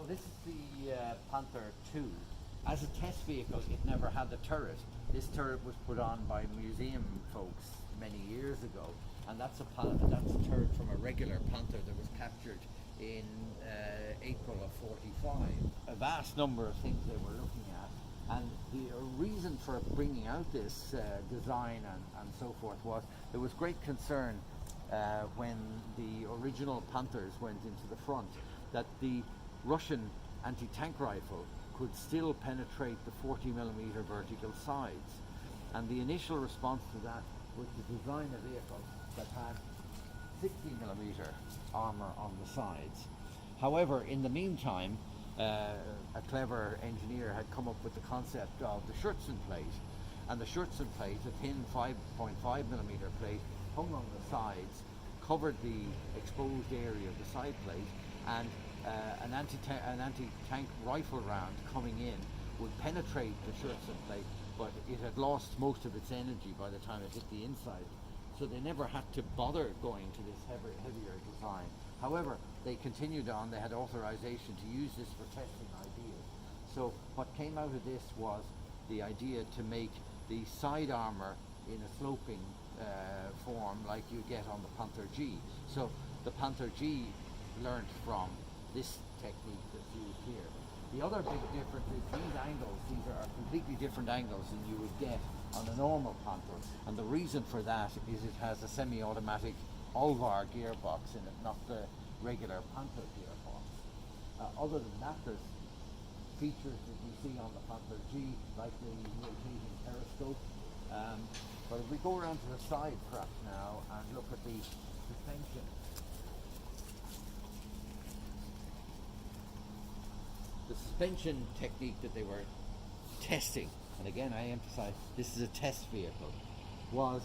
So this is the Panther II. As a test vehicle, it never had the turret. This turret was put on by museum folks many years ago, and that's a turret from a regular Panther that was captured in April of '45. A vast number of things they were looking at, and the reason for bringing out this design and so forth was there was great concern when the original Panthers went into the front that the Russian anti-tank rifle could still penetrate the 40mm vertical sides, and the initial response to that was to design a vehicle that had 60mm armour on the sides. However, in the meantime, a clever engineer had come up with the concept of the Schürzen plate, and the Schürzen plate, a thin 5.5mm plate, hung on the sides, covered the exposed area of the side plate, and an anti-tank rifle round coming in would penetrate the Schürzen plate, but it had lost most of its energy by the time it hit the inside. So they never had to bother going to this heavier design. However, they continued on. They had authorization to use this for testing ideas. So what came out of this was the idea to make the side armor in a sloping form like you get on the Panther G. So the Panther G learned from this technique that's used here. The other big difference is these angles. These are completely different angles than you would get on a normal Panther, and the reason for that is it has a semi-automatic Alvar gearbox in it, not the regular Panther gearbox. Other than that, there's features that you see on the Panther G, like the rotating periscope. But if we go around to the side perhaps now and look at the suspension. The suspension technique that they were testing, and again I emphasize this is a test vehicle, was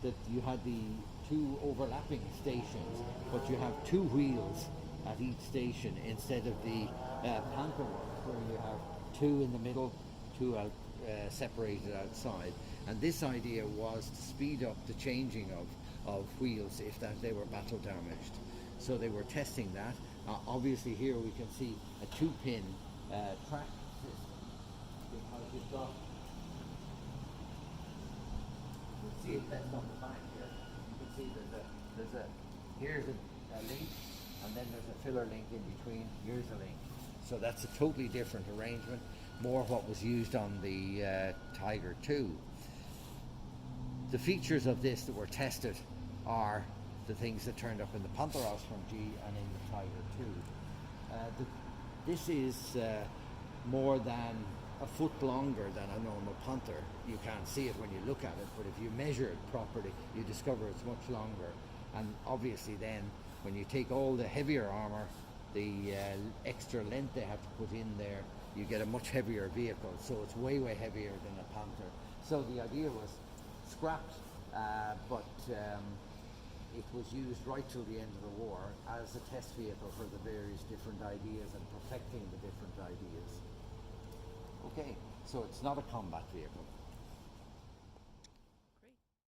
that you had the two overlapping stations, but you have two wheels at each station instead of the Panther ones, where you have two in the middle, two out separated outside. And this idea was to speed up the changing of wheels if they were battle damaged. So they were testing that. Obviously here we can see a 2-pin track system, because you've got, you can see it best on the back here. You can see here's a link, and then there's a filler link in between. Here's a link. So that's a totally different arrangement, more what was used on the Tiger II. The features of this that were tested are the things that turned up in the Panther Ausf G and in the Tiger II. This is more than a foot longer than a normal Panther. You can't see it when you look at it, but if you measure it properly, you discover it's much longer. And obviously then, when you take all the heavier armour, the extra length they have to put in there, you get a much heavier vehicle. So it's way heavier than a Panther. So the idea was scrapped, but it was used right till the end of the war as a test vehicle for the various different ideas and perfecting the different ideas. Okay, so it's not a combat vehicle.